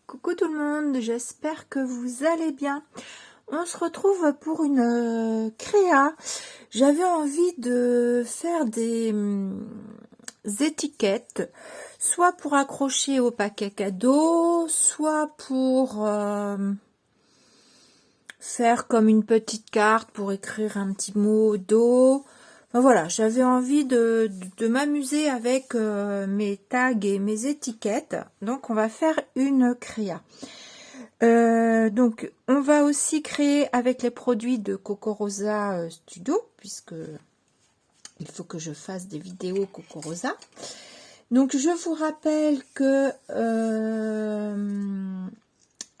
Coucou tout le monde, j'espère que vous allez bien. On se retrouve pour une créa. J'avais envie de faire des étiquettes, soit pour accrocher au paquet cadeau, soit pour faire comme une petite carte pour écrire un petit mot d'eau. Enfin, voilà, j'avais envie de m'amuser avec mes tags et mes étiquettes. Donc on va faire une créa. Donc on va aussi créer avec les produits de Cocorosa Studio, puisque il faut que je fasse des vidéos Cocorosa. Donc je vous rappelle que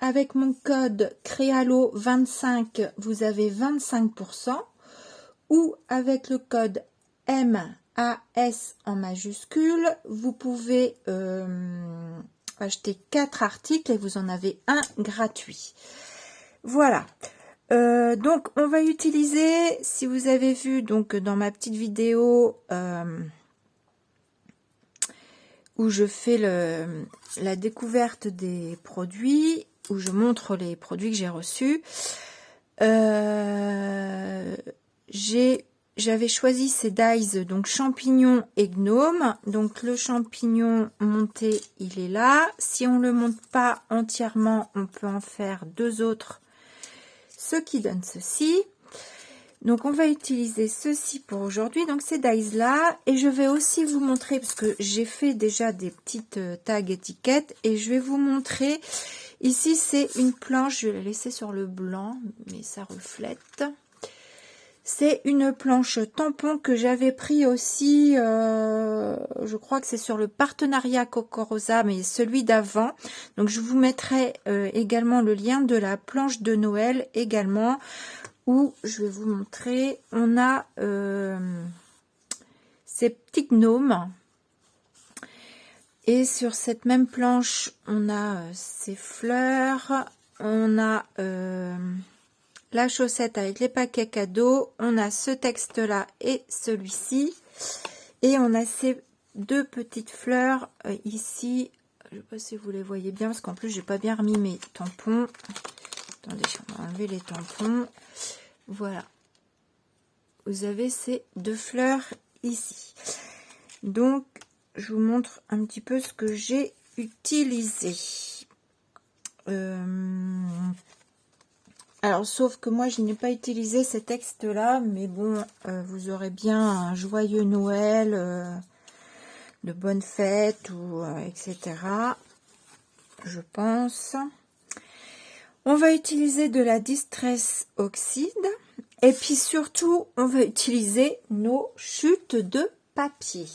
avec mon code Créalo25 vous avez 25%, ou avec le code MAS en majuscule vous pouvez acheter 4 articles et vous en avez un gratuit. Voilà. Donc on va utiliser, si vous avez vu donc dans ma petite vidéo où je fais la découverte des produits, où je montre les produits que j'ai reçus, j'avais choisi ces dies, donc champignons et gnome. Donc le champignon monté, il est là. Si on le monte pas entièrement, on peut en faire deux autres, ce qui donne ceci. Donc on va utiliser ceci pour aujourd'hui, donc ces dies là, et je vais aussi vous montrer, parce que j'ai fait déjà des petites tags étiquettes, et je vais vous montrer. Ici c'est une planche, je vais la laisser sur le blanc, mais ça reflète. C'est une planche tampon que j'avais pris aussi, je crois que c'est sur le partenariat Cocorosa, mais celui d'avant. Donc je vous mettrai également le lien de la planche de Noël également, où je vais vous montrer. On a ces petits gnomes. Et sur cette même planche, on a ces fleurs. On a la chaussette avec les paquets cadeaux, on a ce texte là et celui-ci, et on a ces deux petites fleurs ici. Je ne sais pas si vous les voyez bien, parce qu'en plus j'ai pas bien remis mes tampons. Attendez, on va enlever les tampons. Voilà, vous avez ces deux fleurs ici. Donc je vous montre un petit peu ce que j'ai utilisé. Alors, sauf que moi, je n'ai pas utilisé ces textes-là, mais bon, vous aurez bien un joyeux Noël, de bonnes fêtes, ou etc. Je pense. On va utiliser de la Distress Oxide, et puis surtout, on va utiliser nos chutes de papier.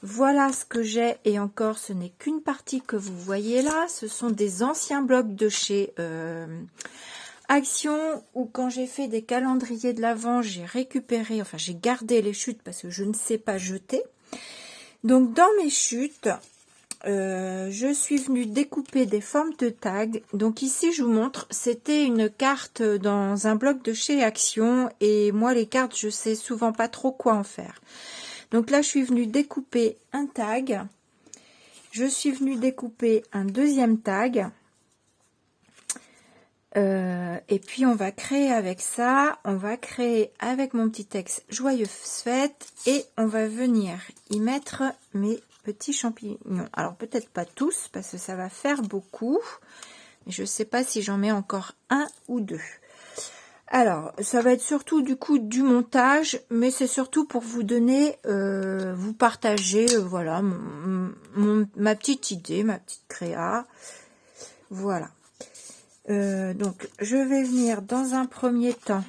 Voilà ce que j'ai, et encore, ce n'est qu'une partie que vous voyez là. Ce sont des anciens blocs de chez Action, où quand j'ai fait des calendriers de l'Avent, j'ai récupéré, enfin j'ai gardé les chutes parce que je ne sais pas jeter. Donc dans mes chutes, je suis venue découper des formes de tags. Donc ici je vous montre, c'était une carte dans un bloc de chez Action, et moi les cartes je sais souvent pas trop quoi en faire. Donc là je suis venue découper un tag, je suis venue découper un deuxième tag. Et puis on va créer avec ça, on va créer avec mon petit texte joyeuses fêtes, et on va venir y mettre mes petits champignons. Alors peut-être pas tous parce que ça va faire beaucoup, mais je sais pas si j'en mets encore un ou deux. Alors ça va être surtout du coup du montage, mais c'est surtout pour vous donner, vous partager, voilà ma petite idée, ma petite créa, voilà. Donc je vais venir dans un premier temps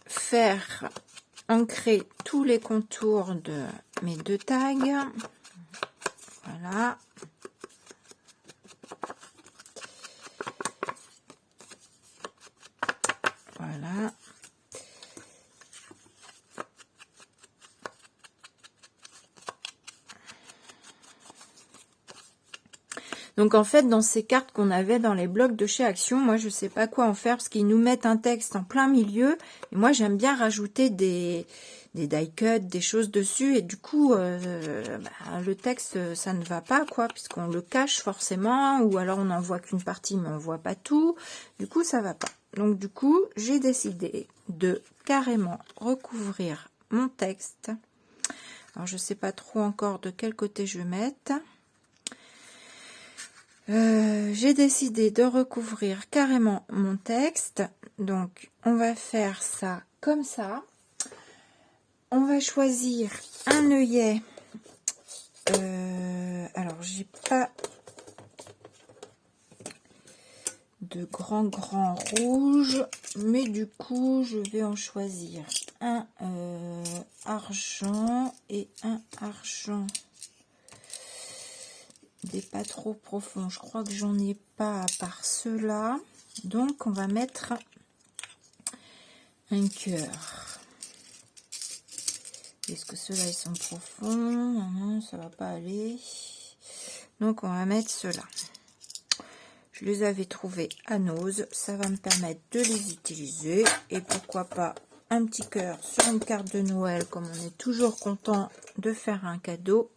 faire ancrer tous les contours de mes deux tags. Voilà. Voilà. Donc en fait, dans ces cartes qu'on avait dans les blocs de chez Action, moi je sais pas quoi en faire parce qu'ils nous mettent un texte en plein milieu. Et moi j'aime bien rajouter des die cuts, des choses dessus. Et du coup, le texte, ça ne va pas, quoi, puisqu'on le cache forcément. Ou alors on n'en voit qu'une partie, mais on voit pas tout. Du coup, ça va pas. Donc du coup, j'ai décidé de carrément recouvrir mon texte. Alors je sais pas trop encore de quel côté je vais mettre. J'ai décidé de recouvrir carrément mon texte. Donc on va faire ça comme ça. On va choisir un œillet. Alors j'ai pas de grand rouge, mais du coup je vais en choisir un argent et un argent des pas trop profonds. Je crois que j'en ai pas à part ceux-là, donc on va mettre un cœur. Est-ce que ceux-là ils sont profonds? Non, ça va pas aller, donc on va mettre ceux-là. Je les avais trouvés à Nose, ça va me permettre de les utiliser. Et pourquoi pas un petit cœur sur une carte de Noël, comme on est toujours content de faire un cadeau.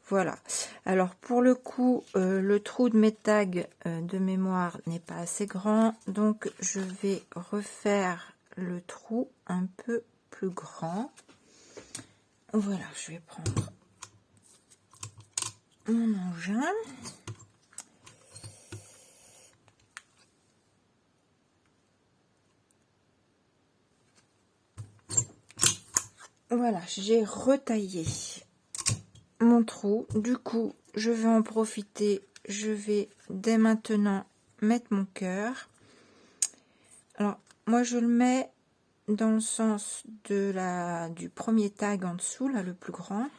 Voilà. Alors pour le coup, le trou de mes tags de mémoire n'est pas assez grand. Donc je vais refaire le trou un peu plus grand. Voilà, je vais prendre mon engin. Voilà, j'ai retaillé mon trou. Du coup, je vais en profiter. Je vais dès maintenant mettre mon cœur. Alors, moi, je le mets dans le sens du premier tag en dessous, là, le plus grand.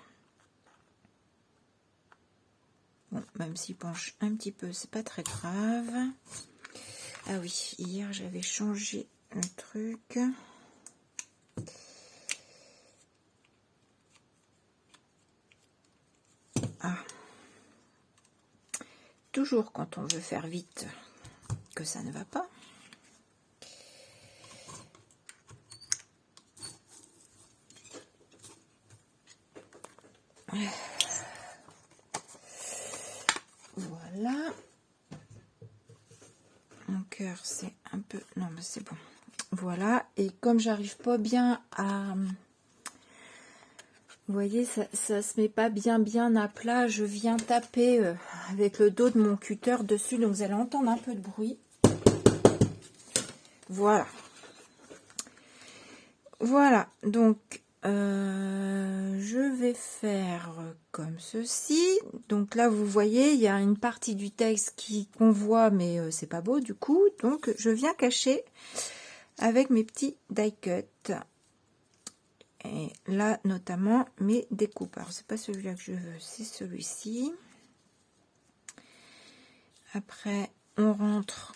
Bon, même s'il penche un petit peu, c'est pas très grave. Ah oui, hier, j'avais changé le truc. Ah. Toujours quand on veut faire vite que ça ne va pas. Voilà. Mon cœur, c'est un peu... Non, mais c'est bon. Voilà. Et comme j'arrive pas bien à... Vous voyez, ça se met pas bien à plat. Je viens taper avec le dos de mon cutter dessus. Donc, vous allez entendre un peu de bruit. Voilà. Voilà. Donc, je vais faire comme ceci. Donc là, vous voyez, il y a une partie du texte qu'on voit, mais c'est pas beau du coup. Donc, je viens cacher avec mes petits die cuts. Et là, notamment, mes découpes. Alors, c'est pas celui-là que je veux, c'est celui-ci. Après, on rentre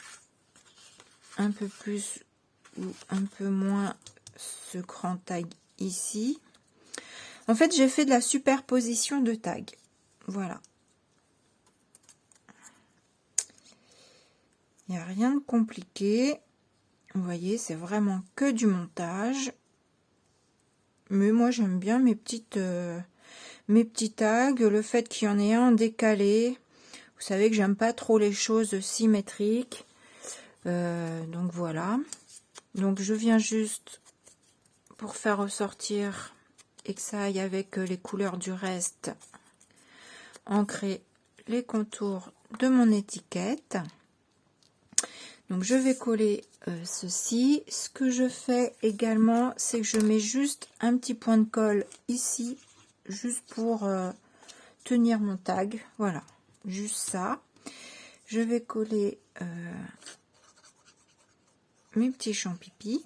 un peu plus ou un peu moins ce grand tag ici. En fait, j'ai fait de la superposition de tags. Voilà. Il n'y a rien de compliqué. Vous voyez, c'est vraiment que du montage. Mais moi, j'aime bien mes petits tags. Le fait qu'il y en ait un décalé. Vous savez que j'aime pas trop les choses symétriques. Donc voilà. Donc je viens juste pour faire ressortir et que ça aille avec les couleurs du reste, ancrer les contours de mon étiquette. Donc je vais coller ceci. Ce que je fais également, c'est que je mets juste un petit point de colle ici, juste pour tenir mon tag. Voilà, juste ça. Je vais coller mes petits champipis.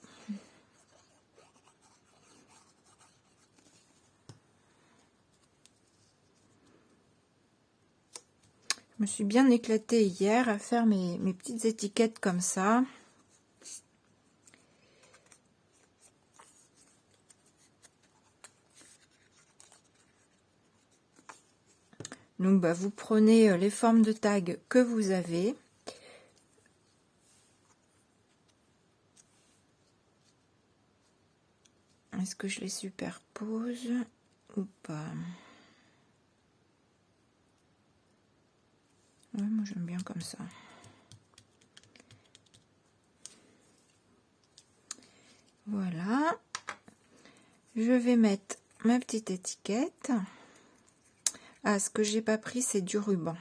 Je me suis bien éclatée hier à faire mes petites étiquettes comme ça. Donc bah, vous prenez les formes de tag que vous avez. Est-ce que je les superpose ou pas? Ouais, moi j'aime bien comme ça. Voilà. Je vais mettre ma petite étiquette. Ah, ce que j'ai pas pris, c'est du ruban.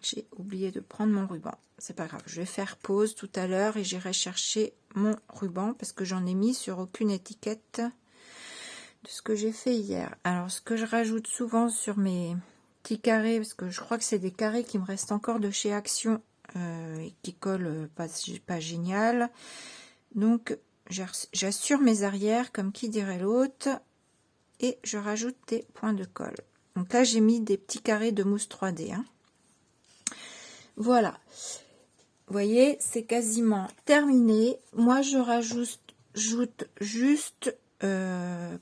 J'ai oublié de prendre mon ruban. C'est pas grave, je vais faire pause tout à l'heure et j'irai chercher mon ruban parce que j'en ai mis sur aucune étiquette de ce que j'ai fait hier. Alors, ce que je rajoute souvent sur mes petits carrés, parce que je crois que c'est des carrés qui me restent encore de chez Action et qui collent pas génial. Donc, j'assure mes arrières, comme qui dirait l'autre, et je rajoute des points de colle. Donc là, j'ai mis des petits carrés de mousse 3D. Hein. Voilà. Vous voyez, c'est quasiment terminé. Moi, je rajoute juste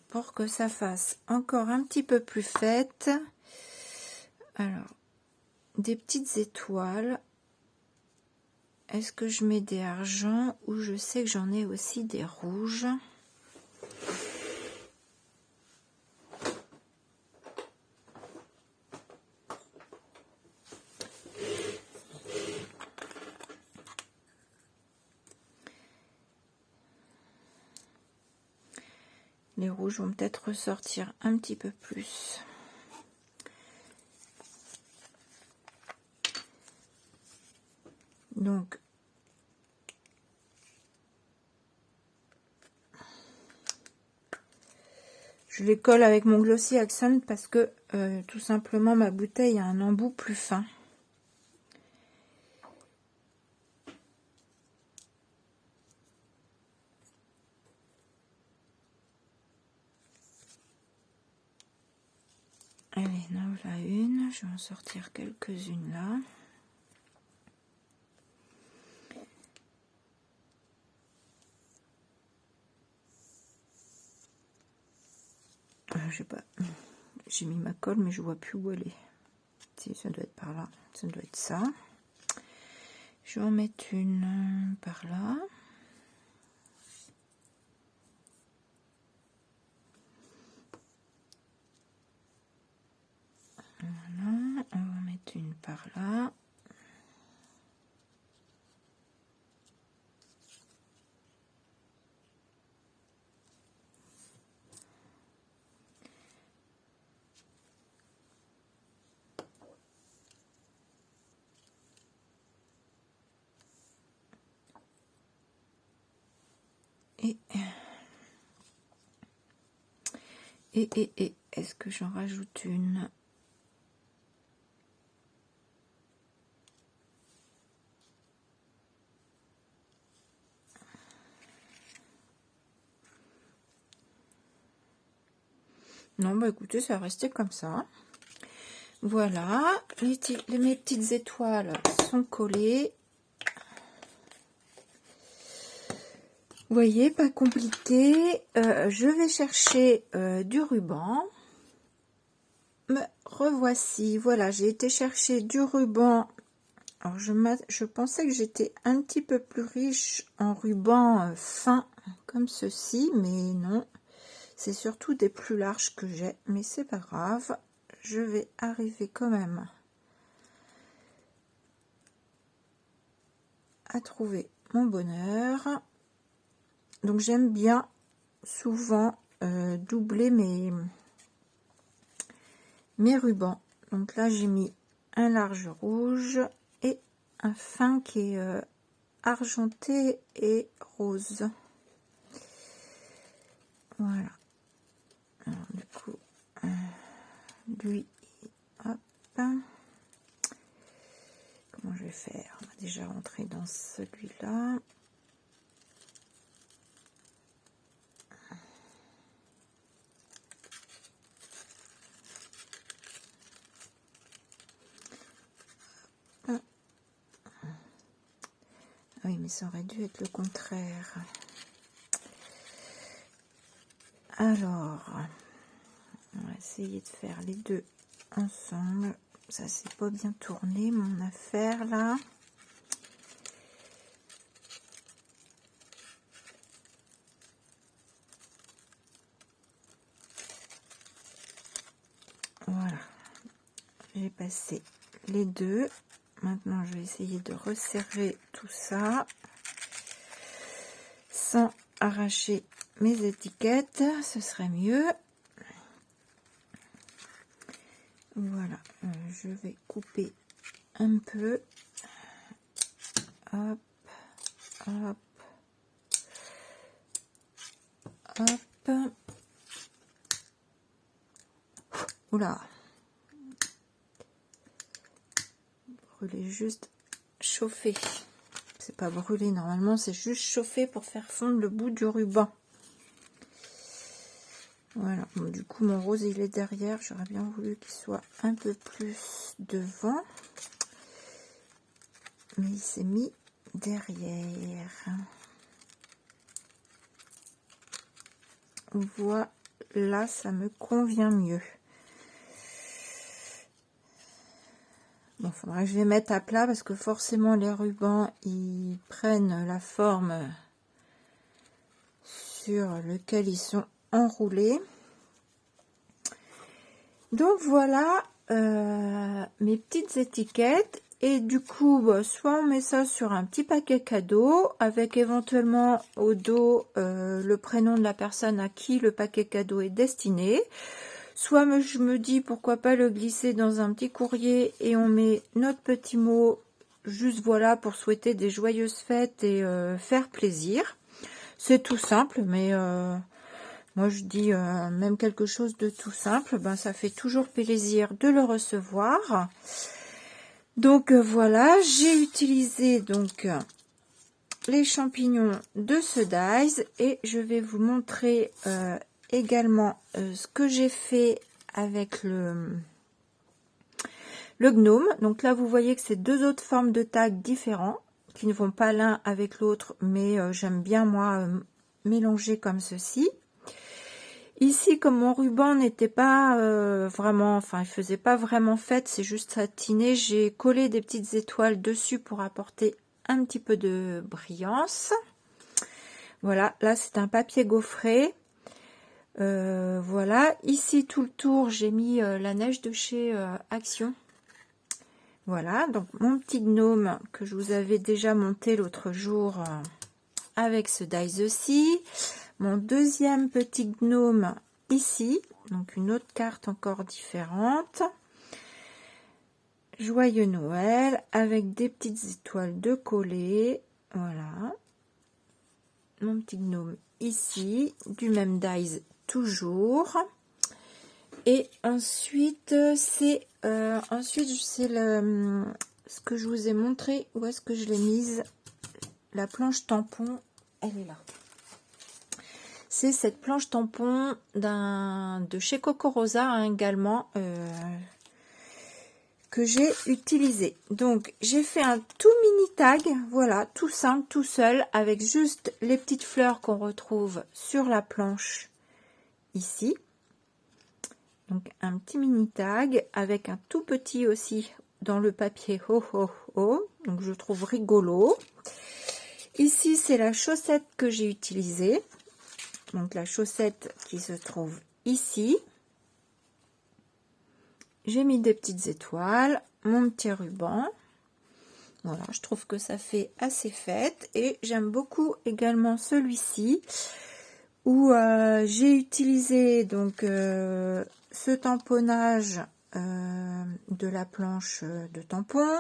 pour que ça fasse encore un petit peu plus fête. Alors, des petites étoiles. Est-ce que je mets des argents ou je sais que j'en ai aussi des rouges? Les rouges vont peut-être ressortir un petit peu plus. Donc, je les colle avec mon Glossy Accent parce que tout simplement ma bouteille a un embout plus fin. Allez, là voilà une, je vais en sortir quelques-unes là. Je sais pas, j'ai mis ma colle mais je vois plus où elle est. Si, ça doit être par là, ça doit être ça. Je vais en mettre une par là. Voilà, on va en mettre une par là. Et est-ce que j'en rajoute une? Non, bah écoutez, ça va rester comme ça. Voilà, mes petites étoiles sont collées. Vous voyez, pas compliqué. Je vais chercher du ruban. Me revoici. Voilà, j'ai été chercher du ruban. Alors, je pensais que j'étais un petit peu plus riche en ruban fin, comme ceci, mais non. C'est surtout des plus larges que j'ai, mais c'est pas grave. Je vais arriver quand même à trouver mon bonheur. Donc j'aime bien souvent doubler mes rubans. Donc là j'ai mis un large rouge et un fin qui est argenté et rose. Voilà. Alors du coup lui, hop. Comment je vais faire? On va déjà rentrer dans celui-là. Oui, mais ça aurait dû être le contraire. Alors, on va essayer de faire les deux ensemble. ça c'est pas bien tourné mon affaire là. Voilà, j'ai passé les deux. Maintenant je vais essayer de resserrer tout ça sans arracher mes étiquettes, ce serait mieux. Voilà, je vais couper un peu. Hop, hop, hop. Oula. Brûler juste, chauffer. C'est pas brûler normalement, c'est juste chauffer pour faire fondre le bout du ruban. Voilà, bon, du coup mon rose il est derrière, j'aurais bien voulu qu'il soit un peu plus devant. Mais il s'est mis derrière. Voilà, ça me convient mieux. Bon, faudrait que je les mette à plat parce que forcément les rubans ils prennent la forme sur lequel ils sont enroulés. Donc voilà mes petites étiquettes. Et du coup, bah, soit on met ça sur un petit paquet cadeau avec éventuellement au dos le prénom de la personne à qui le paquet cadeau est destiné. Soit je me dis pourquoi pas le glisser dans un petit courrier et on met notre petit mot juste voilà pour souhaiter des joyeuses fêtes et faire plaisir. C'est tout simple, mais moi je dis même quelque chose de tout simple, ben ça fait toujours plaisir de le recevoir. Donc voilà, j'ai utilisé donc les champignons de ce dies et je vais vous montrer également ce que j'ai fait avec le gnome. Donc là vous voyez que c'est deux autres formes de tags différents qui ne vont pas l'un avec l'autre, mais j'aime bien moi mélanger comme ceci. Ici, comme mon ruban n'était pas vraiment, enfin il faisait pas vraiment fête, c'est juste satiné, j'ai collé des petites étoiles dessus pour apporter un petit peu de brillance. Voilà, là c'est un papier gaufré. Voilà, ici tout le tour j'ai mis la neige de chez Action. Voilà, donc mon petit gnome que je vous avais déjà monté l'autre jour avec ce dies aussi. Mon deuxième petit gnome ici, donc une autre carte encore différente. Joyeux Noël avec des petites étoiles de coller. Voilà. Mon petit gnome ici, du même dies toujours. Et ensuite c'est ce que je vous ai montré. Où est-ce que je l'ai mise? La planche tampon, elle est là. C'est cette planche tampon de chez Coco Rosa hein, également que j'ai utilisé. Donc j'ai fait un tout mini tag, voilà, tout simple, tout seul, avec juste les petites fleurs qu'on retrouve sur la planche ici. Donc un petit mini tag avec un tout petit aussi dans le papier ho ho ho. Donc je trouve rigolo. Ici c'est la chaussette que j'ai utilisée. Donc la chaussette qui se trouve ici. J'ai mis des petites étoiles, mon petit ruban. Voilà, je trouve que ça fait assez fête. Et j'aime beaucoup également celui-ci où j'ai utilisé donc ce tamponnage de la planche de tampon,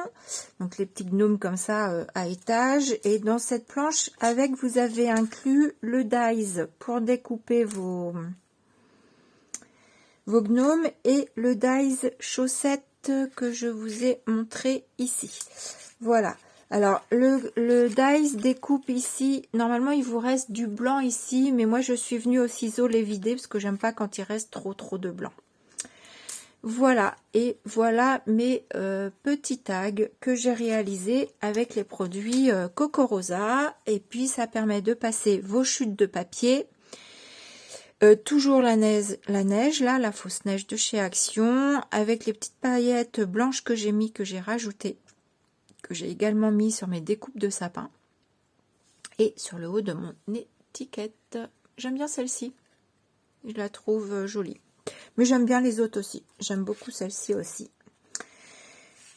donc les petits gnomes comme ça à étage, et dans cette planche avec vous avez inclus le dies pour découper vos gnomes et le dies chaussette que je vous ai montré ici. Voilà. Alors le dies découpe ici, normalement il vous reste du blanc ici, mais moi je suis venue au ciseau les vider parce que j'aime pas quand il reste trop de blanc. Voilà, et voilà mes petits tags que j'ai réalisés avec les produits Coco Rosa. Et puis ça permet de passer vos chutes de papier Toujours la neige, là, la fausse neige de chez Action, avec les petites paillettes blanches que j'ai mis, que j'ai rajoutées, que j'ai également mis sur mes découpes de sapin et sur le haut de mon étiquette. J'aime bien celle-ci, je la trouve jolie. Mais j'aime bien les autres aussi, j'aime beaucoup celle-ci aussi.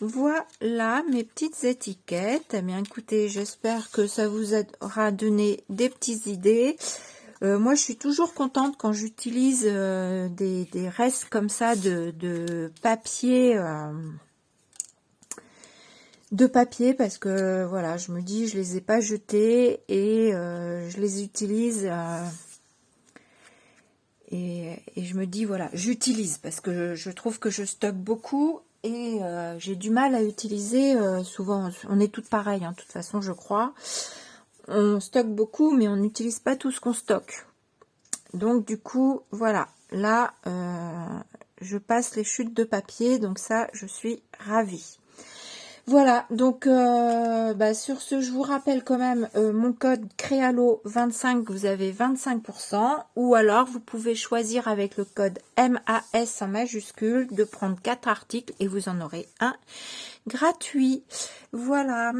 Voilà mes petites étiquettes. Eh bien, écoutez, j'espère que ça vous aura donné des petites idées. Moi, je suis toujours contente quand j'utilise des restes comme ça de papier, parce que voilà, je me dis, je les ai pas jetés et je les utilise et je me dis voilà, j'utilise parce que je trouve que je stocke beaucoup et j'ai du mal à utiliser. Souvent, on est toutes pareilles, hein, de toute façon, je crois. On stocke beaucoup, mais on n'utilise pas tout ce qu'on stocke. Donc du coup, voilà, là, je passe les chutes de papier, donc ça, je suis ravie. Voilà, donc sur ce, je vous rappelle quand même mon code Créalo25, vous avez 25%, ou alors vous pouvez choisir avec le code MAS en majuscule de prendre 4 articles et vous en aurez un gratuit. Voilà,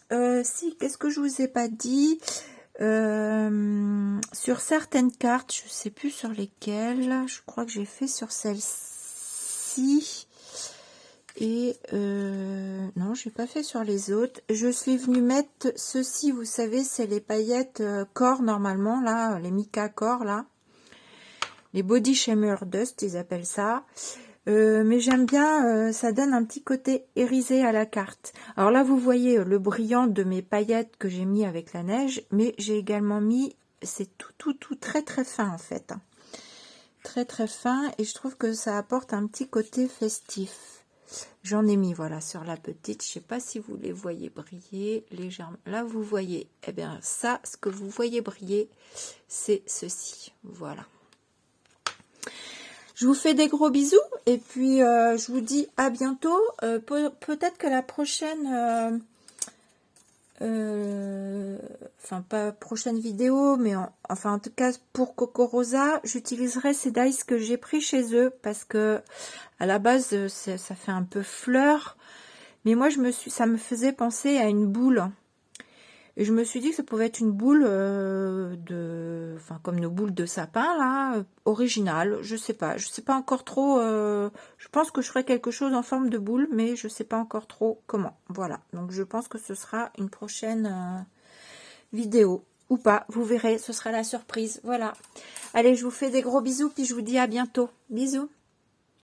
qu'est-ce que je vous ai pas dit? Sur certaines cartes, je sais plus sur lesquelles, je crois que j'ai fait sur celle-ci et non, j'ai pas fait sur les autres. Je suis venue mettre ceci, vous savez, c'est les paillettes corps normalement là, les mica corps là, les body shimmer dust ils appellent ça. Mais j'aime bien, ça donne un petit côté irisé à la carte. Alors là, vous voyez le brillant de mes paillettes que j'ai mis avec la neige, mais j'ai également mis, c'est tout très très fin en fait. Très très fin, et je trouve que ça apporte un petit côté festif. J'en ai mis, voilà, sur la petite, je sais pas si vous les voyez briller légèrement. Là, vous voyez, eh bien ça, ce que vous voyez briller, c'est ceci, voilà. Je vous fais des gros bisous et puis je vous dis à bientôt. Peut-être que la prochaine, enfin pas prochaine vidéo, mais enfin en tout cas pour Coco Rosa, j'utiliserai ces dies que j'ai pris chez eux parce que à la base ça fait un peu fleur, mais moi ça me faisait penser à une boule. Et je me suis dit que ça pouvait être une boule comme nos boules de sapin là, originale. Je sais pas encore trop. Je pense que je ferai quelque chose en forme de boule, mais je sais pas encore trop comment. Voilà. Donc je pense que ce sera une prochaine vidéo ou pas. Vous verrez, ce sera la surprise. Voilà. Allez, je vous fais des gros bisous puis je vous dis à bientôt. Bisous.